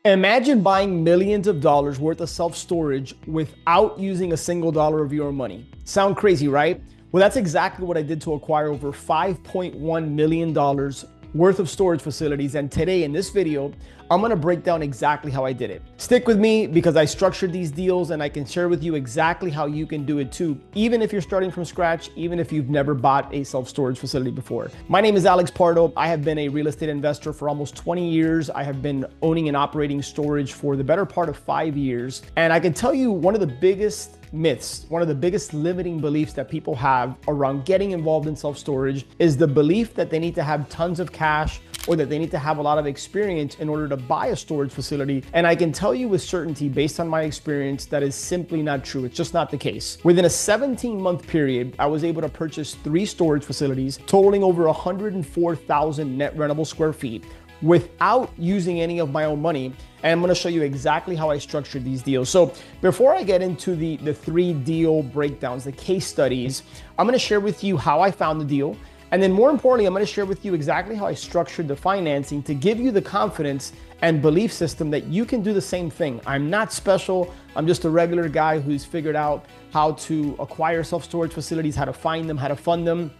Imagine buying millions of dollars worth of self-storage without using a single dollar of your own money. Sound crazy, right? Well, that's exactly what I did to acquire over $5.1 million worth of storage facilities. And today in this video, I'm gonna break down exactly how I did it. Stick with me because I structured these deals and I can share with you exactly how you can do it too, even if you're starting from scratch, even if you've never bought a self-storage facility before. My name is Pardo. I have been a real estate investor for almost 20 years. I have been owning and operating storage for the better part of 5 years. And I can tell you one of the biggest myths, one of the biggest limiting beliefs that people have around getting involved in self-storage is the belief that they need to have tons of cash or that they need to have a lot of experience in order to buy a storage facility. And I can tell you with certainty, based on my experience, that is simply not true. It's just not the case. Within a 17-month period, I was able to purchase 3 storage facilities totaling over 104,000 net rentable square feet without using any of my own money. And I'm gonna show you exactly how I structured these deals. So before I get into the 3 deal breakdowns, the case studies, I'm gonna share with you how I found the deal. And then more importantly, I'm gonna share with you exactly how I structured the financing to give you the confidence and belief system that you can do the same thing. I'm not special. I'm just a regular guy who's figured out how to acquire self-storage facilities, how to find them, how to fund them.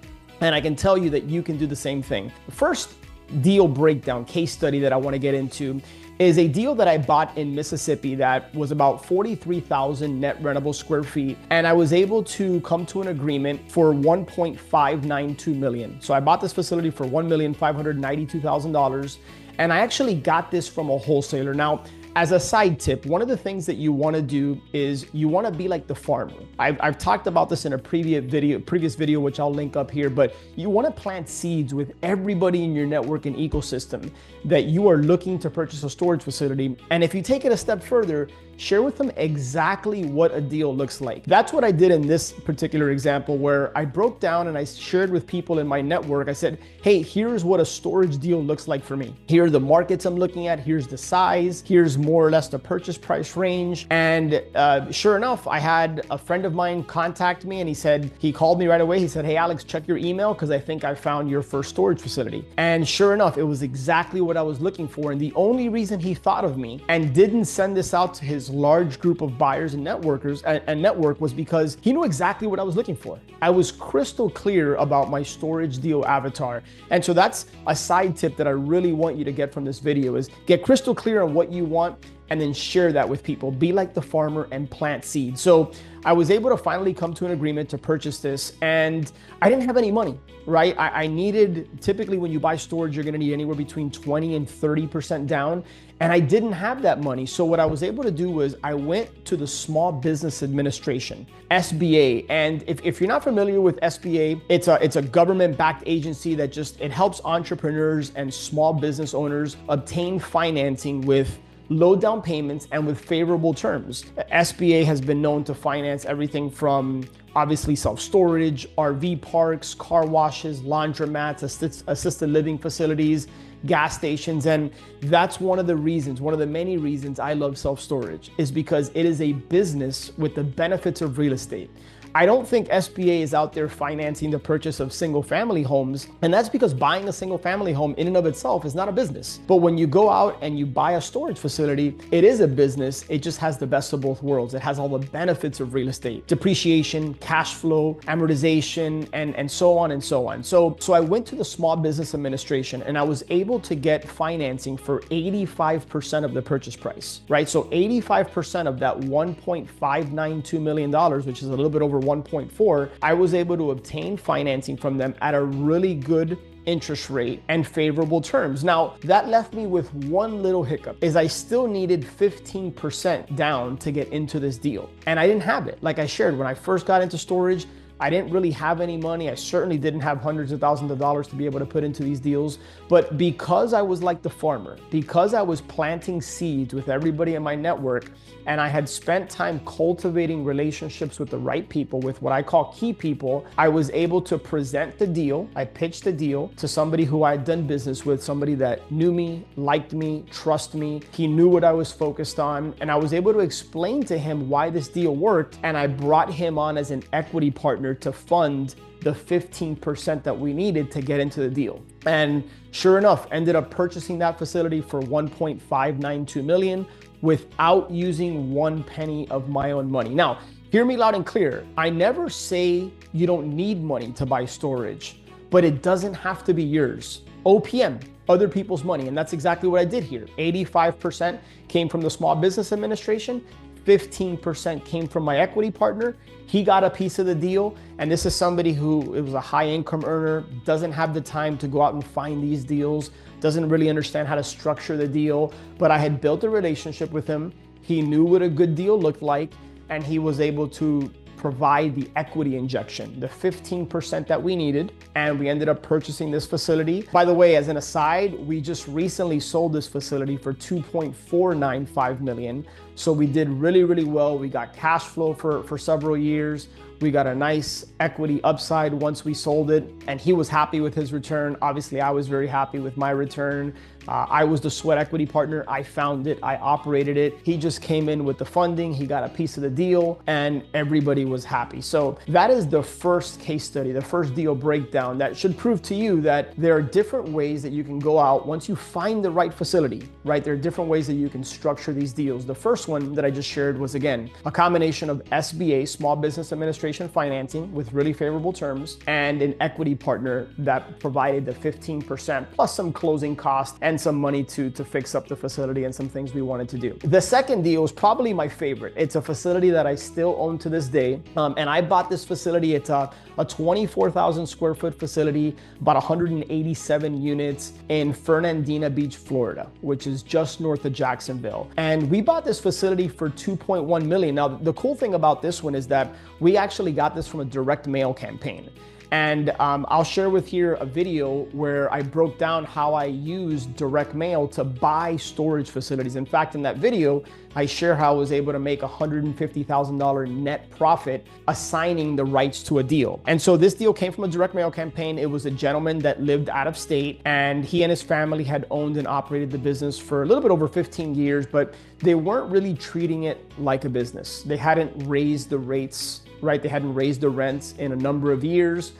And I can tell you that you can do the same thing. The first deal breakdown case study that I wanna get into is a deal that I bought in Mississippi that was about 43,000 net rentable square feet. And I was able to come to an agreement for $1.592 million. So I bought this facility for $1,592,000. And I actually got this from a wholesaler. Now, as a side tip, one of the things that you want to do is you want to be like the farmer. I've talked about this in a previous video, which I'll link up here, but you want to plant seeds with everybody in your network and ecosystem that you are looking to purchase a storage facility. And if you take it a step further, share with them exactly what a deal looks like. That's what I did in this particular example, where I broke down and I shared with people in my network. I said, hey, here's what a storage deal looks like for me. Here are the markets I'm looking at. Here's the size. Here's more or less the purchase price range. And sure enough, I had a friend of mine contact me and he called me right away. He said, hey, Alex, check your email because I think I found your first storage facility. And sure enough, it was exactly what I was looking for. And the only reason he thought of me and didn't send this out to his large group of buyers and networkers and network was because he knew exactly what I was looking for. I was crystal clear about my storage deal avatar. And so that's a side tip that I really want you to get from this video is get crystal clear on what you want and then share that with people. Be like the farmer and plant seeds. So I was able to finally come to an agreement to purchase this, and I didn't have any money, right? I needed, typically when you buy storage, you're gonna need anywhere between 20 and 30% down, and I didn't have that money. So what I was able to do was I went to the Small Business Administration, SBA. And if you're not familiar with SBA, it's a government-backed agency that it helps entrepreneurs and small business owners obtain financing with low down payments and with favorable terms. SBA has been known to finance everything from obviously self-storage, RV parks, car washes, laundromats, assisted living facilities, gas stations. And that's one of the many reasons I love self-storage is because it is a business with the benefits of real estate. I don't think SBA is out there financing the purchase of single family homes. And that's because buying a single family home in and of itself is not a business. But when you go out and you buy a storage facility, it is a business. It just has the best of both worlds. It has all the benefits of real estate, depreciation, cash flow, amortization, and so on and so on. So I went to the Small Business Administration and I was able to get financing for 85% of the purchase price, right? So 85% of that $1.592 million, which is a little bit over 1.4, I was able to obtain financing from them at a really good interest rate and favorable terms. Now, that left me with one little hiccup, is I still needed 15% down to get into this deal. And I didn't have it. Like I shared, when I first got into storage, I didn't really have any money. I certainly didn't have hundreds of thousands of dollars to be able to put into these deals. But because I was like the farmer, because I was planting seeds with everybody in my network, and I had spent time cultivating relationships with the right people, with what I call key people, I was able to present the deal. I pitched the deal to somebody who I had done business with, somebody that knew me, liked me, trusted me. He knew what I was focused on. And I was able to explain to him why this deal worked. And I brought him on as an equity partner here to fund the 15% that we needed to get into the deal. And sure enough, ended up purchasing that facility for $1.592 million without using one penny of my own money. Now, hear me loud and clear. I never say you don't need money to buy storage, but it doesn't have to be yours. OPM, other people's money. And that's exactly what I did here. 85% came from the Small Business Administration. 15% came from my equity partner. He got a piece of the deal. And this is somebody who it was a high income earner, doesn't have the time to go out and find these deals, doesn't really understand how to structure the deal. But I had built a relationship with him. He knew what a good deal looked like, and he was able to provide the equity injection, the 15% that we needed, and we ended up purchasing this facility. By the way, as an aside, we just recently sold this facility for $2.495 million. So we did really, really well. We got cash flow for several years. We got a nice equity upside once we sold it, and he was happy with his return. Obviously, I was very happy with my return. I was the sweat equity partner. I found it, I operated it. He just came in with the funding. He got a piece of the deal, and everybody was happy. So that is the first case study, the first deal breakdown that should prove to you that there are different ways that you can go out once you find the right facility, right? There are different ways that you can structure these deals. The first one that I just shared was, again, a combination of SBA, Small Business Administration financing with really favorable terms, and an equity partner that provided the 15% plus some closing costs and some money to fix up the facility and some things we wanted to do. The second deal is probably my favorite. It's a facility that I still own to this day. And I bought this facility. It's a 24,000 square foot facility, about 187 units in Fernandina Beach, Florida, which is just north of Jacksonville. And we bought this facility for $2.1 million. Now, the cool thing about this one is that we actually got this from a direct mail campaign. And I'll share with here a video where I broke down how I use direct mail to buy storage facilities. In fact, in that video, I share how I was able to make $150,000 net profit assigning the rights to a deal. And so this deal came from a direct mail campaign. It was a gentleman that lived out of state, and he and his family had owned and operated the business for a little bit over 15 years, but they weren't really treating it like a business. They hadn't raised the rates, right? They hadn't raised the rents in a number of years.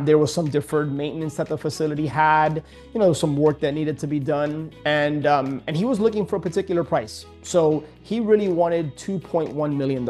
There was some deferred maintenance that the facility had, some work that needed to be done. And he was looking for a particular price. So he really wanted $2.1 million.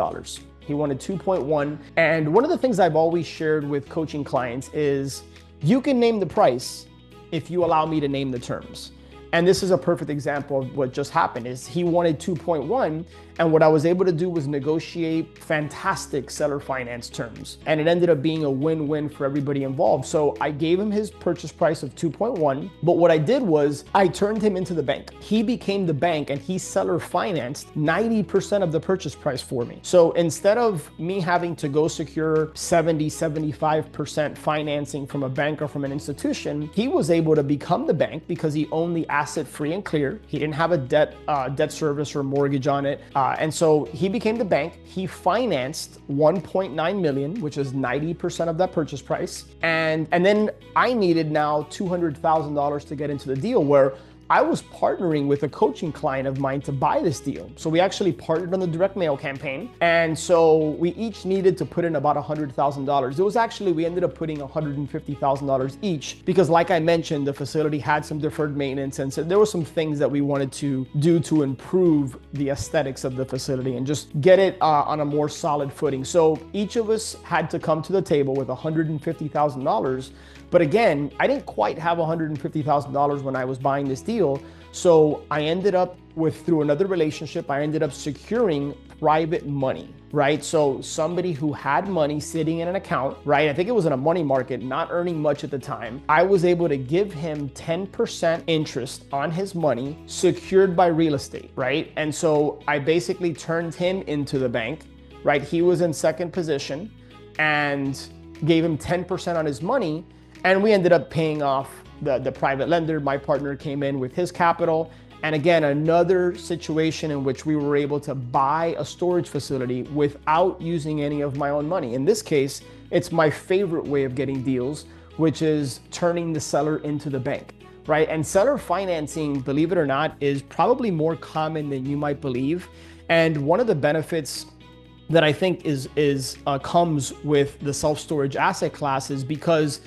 He wanted 2.1. And one of the things I've always shared with coaching clients is you can name the price if you allow me to name the terms. And this is a perfect example of what just happened. Is he wanted 2.1, and what I was able to do was negotiate fantastic seller finance terms. And it ended up being a win-win for everybody involved. So I gave him his purchase price of 2.1, but what I did was I turned him into the bank. He became the bank, and he seller financed 90% of the purchase price for me. So instead of me having to go secure 70, 75% financing from a bank or from an institution, he was able to become the bank because he owned the asset free and clear. He didn't have a debt service or mortgage on it. And so he became the bank. He financed 1.9 million, which is 90% of that purchase price. And then I needed now $200,000 to get into the deal, where I was partnering with a coaching client of mine to buy this deal. So we actually partnered on the direct mail campaign. And so we each needed to put in about $100,000. It was actually, we ended up putting $150,000 each because, like I mentioned, the facility had some deferred maintenance. And so there were some things that we wanted to do to improve the aesthetics of the facility and just get it on a more solid footing. So each of us had to come to the table with $150,000. But again, I didn't quite have $150,000 when I was buying this deal. So I ended up through another relationship, I ended up securing private money, right? So somebody who had money sitting in an account, right? I think it was in a money market, not earning much at the time. I was able to give him 10% interest on his money secured by real estate, right? And so I basically turned him into the bank, right? He was in second position and gave him 10% on his money. And we ended up paying off the private lender. My partner came in with his capital. And again, another situation in which we were able to buy a storage facility without using any of my own money. In this case, it's my favorite way of getting deals, which is turning the seller into the bank, right? And seller financing, believe it or not, is probably more common than you might believe. And one of the benefits that I think comes with the self-storage asset class is because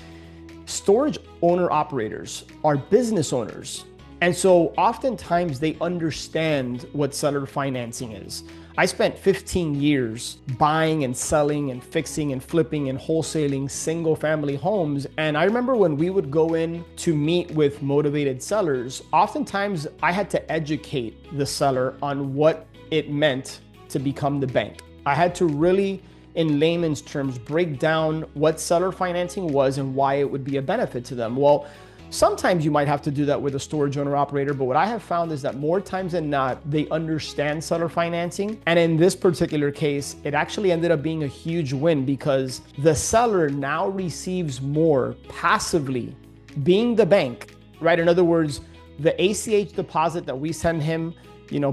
storage owner operators are business owners. And so oftentimes they understand what seller financing is. I spent 15 years buying and selling and fixing and flipping and wholesaling single family homes. And I remember when we would go in to meet with motivated sellers, oftentimes I had to educate the seller on what it meant to become the bank. I had to really, in layman's terms, break down what seller financing was and why it would be a benefit to them. Well, sometimes you might have to do that with a storage owner operator, but what I have found is that more times than not, they understand seller financing. And in this particular case, it actually ended up being a huge win because the seller now receives more passively being the bank, right? In other words, the ACH deposit that we send him,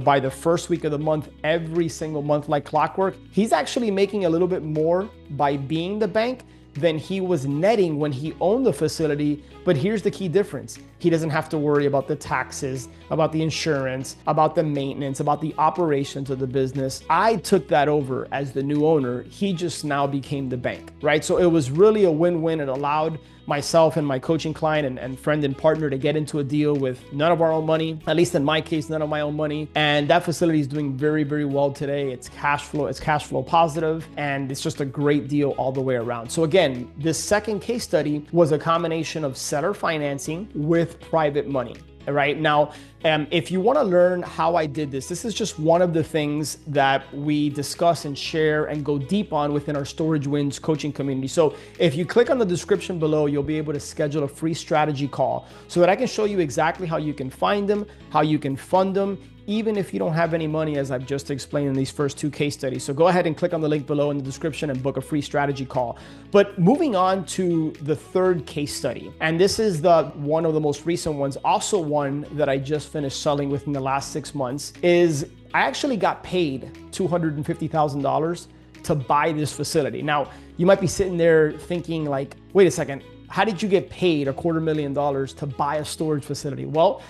by the first week of the month, every single month like clockwork, he's actually making a little bit more by being the bank than he was netting when he owned the facility. But here's the key difference. He doesn't have to worry about the taxes, about the insurance, about the maintenance, about the operations of the business. I took that over as the new owner. He just now became the bank, right? So it was really a win-win. It allowed myself and my coaching client and friend and partner to get into a deal with none of our own money, at least in my case, none of my own money. And that facility is doing very, very well today. It's cash flow positive, and it's just a great deal all the way around. So again, this second case study was a combination of seller financing with private money. Right now, if you want to learn how I did this is just one of the things that we discuss and share and go deep on within our Storage Wins coaching community. So if you click on the description below, you'll be able to schedule a free strategy call so that I can show you exactly how you can find them, how you can fund them, even if you don't have any money, as I've just explained in these first two case studies. So go ahead and click on the link below in the description and book a free strategy call. But moving on to the third case study, and this is one of the most recent ones, also one that I just finished selling within the last 6 months, is I actually got paid $250,000 to buy this facility. Now, you might be sitting there thinking like, wait a second, how did you get paid $250,000 to buy a storage facility? Well,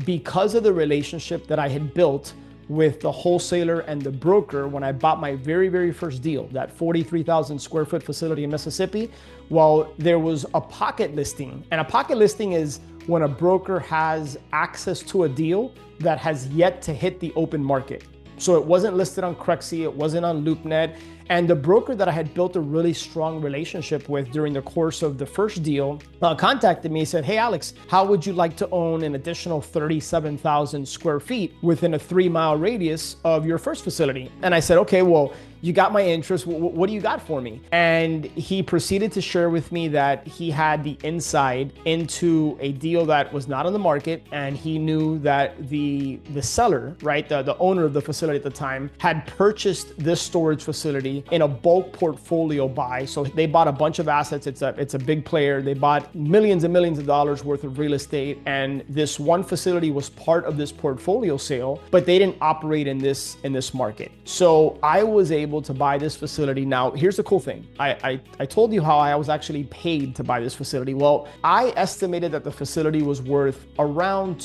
because of the relationship that I had built with the wholesaler and the broker when I bought my very, very first deal, that 43,000 square foot facility in Mississippi, well, there was a pocket listing. And a pocket listing is when a broker has access to a deal that has yet to hit the open market. So it wasn't listed on Crexi, it wasn't on LoopNet. And the broker that I had built a really strong relationship with during the course of the first deal contacted me and said, hey, Alex, how would you like to own an additional 37,000 square feet within a 3-mile radius of your first facility? And I said, okay, well, you got my interest. What do you got for me? And he proceeded to share with me that he had the inside into a deal that was not on the market. And he knew that the seller, right, the owner of the facility at the time, had purchased this storage facility in a bulk portfolio buy. So they bought a bunch of assets. It's a big player. They bought millions and millions of dollars worth of real estate. And this one facility was part of this portfolio sale, but they didn't operate in this market. So I was able to buy this facility. Now, here's the cool thing. I told you how I was actually paid to buy this facility. Well, I estimated that the facility was worth around $2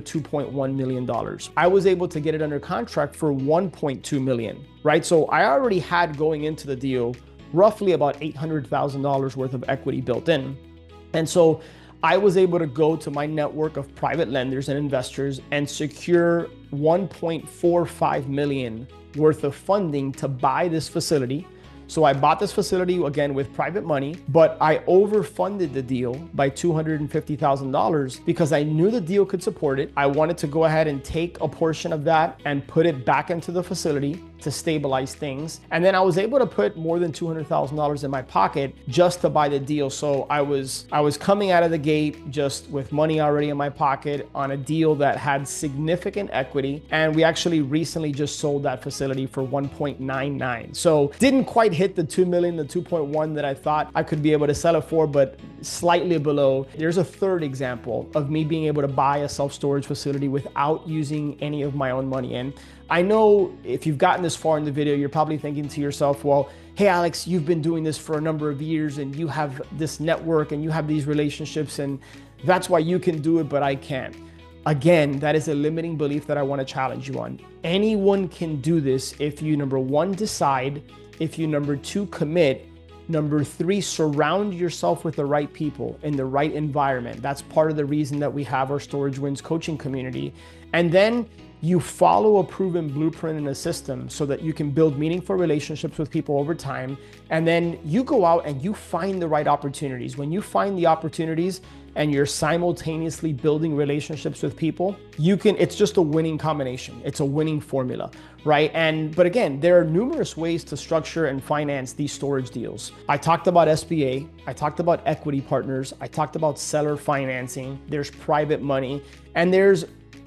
to $2.1 million. I was able to get it under contract for $1.2 million, right? So I already had going into the deal roughly about $800,000 worth of equity built in. And so I was able to go to my network of private lenders and investors and secure $1.45 million worth of funding to buy this facility. So I bought this facility again with private money, but I overfunded the deal by $250,000 because I knew the deal could support it. I wanted to go ahead and take a portion of that and put it back into the facility to stabilize things. And then I was able to put more than $200,000 in my pocket just to buy the deal. So I was coming out of the gate just with money already in my pocket on a deal that had significant equity. And we actually recently just sold that facility for 1.99. So didn't quite hit the 2 million, the 2.1 that I thought I could be able to sell it for, but slightly below. There's a third example of me being able to buy a self-storage facility without using any of my own money. And I know if you've gotten this far in the video, you're probably thinking to yourself, well, hey, Alex, you've been doing this for a number of years and you have this network and you have these relationships and that's why you can do it, but I can't. Again, that is a limiting belief that I want to challenge you on. Anyone can do this if you, number one, decide, if you, number two, commit, number three, surround yourself with the right people in the right environment. That's part of the reason that we have our Storage Wins coaching community. And then you follow a proven blueprint and a system so that you can build meaningful relationships with people over time. And then you go out and you find the right opportunities. When you find the opportunities and you're simultaneously building relationships with people, it's just a winning combination. It's a winning formula, right? But again, there are numerous ways to structure and finance these storage deals. I talked about SBA, I talked about equity partners, I talked about seller financing, there's private money, and there's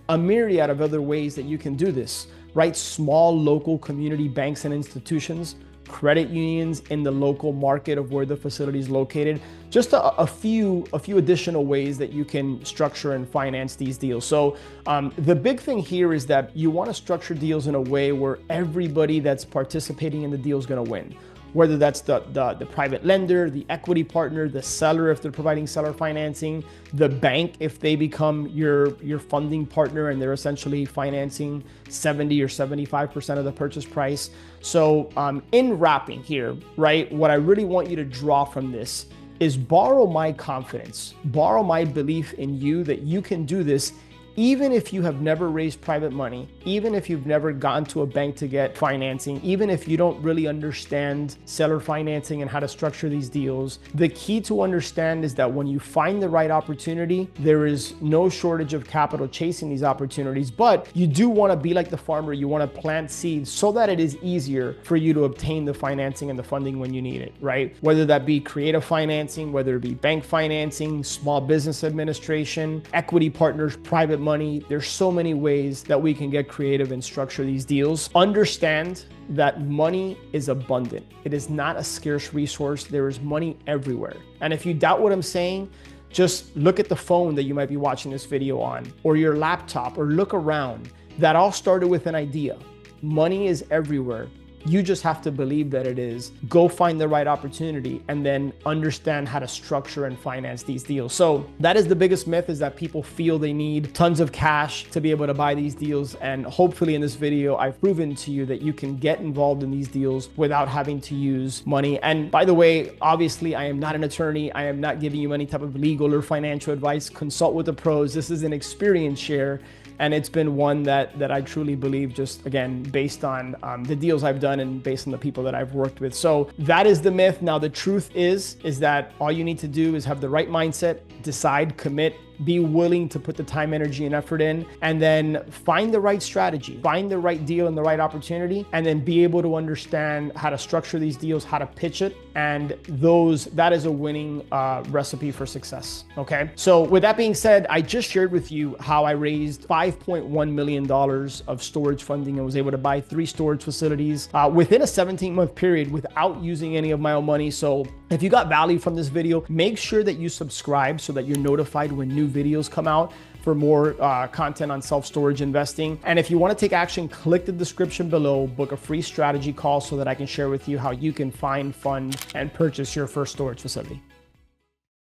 a myriad of other ways that you can do this, right? Small local community banks and institutions, credit unions in the local market of where the facility is located. Just a few additional ways that you can structure and finance these deals. So the big thing here is that you want to structure deals in a way where everybody that's participating in the deal is going to win. Whether that's the private lender, the equity partner, the seller if they're providing seller financing, the bank if they become your funding partner and they're essentially financing 70 or 75% of the purchase price. So in wrapping here, right, what I really want you to draw from this is borrow my confidence, borrow my belief in you that you can do this. Even if you have never raised private money, even if you've never gone to a bank to get financing, even if you don't really understand seller financing and how to structure these deals, the key to understand is that when you find the right opportunity, there is no shortage of capital chasing these opportunities, but you do want to be like the farmer. You want to plant seeds so that it is easier for you to obtain the financing and the funding when you need it, right? Whether that be creative financing, whether it be bank financing, small business administration, equity partners, private money. There's so many ways that we can get creative and structure these deals. Understand that money is abundant. It is not a scarce resource. There is money everywhere. And if you doubt what I'm saying, just look at the phone that you might be watching this video on, or your laptop, or look around. That all started with an idea. Money is everywhere. You just have to believe that it is. Go find the right opportunity and then understand how to structure and finance these deals. So that is the biggest myth, is that people feel they need tons of cash to be able to buy these deals. And hopefully in this video, I've proven to you that you can get involved in these deals without having to use money. And by the way, obviously I am not an attorney. I am not giving you any type of legal or financial advice. Consult with the pros. This is an experience share. And it's been one that I truly believe, just again, based on the deals I've done and based on the people that I've worked with. So that is the myth. Now, the truth is that all you need to do is have the right mindset, decide, commit, be willing to put the time, energy, and effort in, and then find the right strategy, find the right deal and the right opportunity, and then be able to understand how to structure these deals, how to pitch it. And that is a winning recipe for success. Okay. So with that being said, I just shared with you how I raised $5.1 million of storage funding and was able to buy 3 storage facilities within a 17-month period without using any of my own money. So if you got value from this video, make sure that you subscribe so that you're notified when new videos come out for more content on self-storage investing. And if you want to take action, click the description below, book a free strategy call so that I can share with you how you can find, fund, and purchase your first storage facility.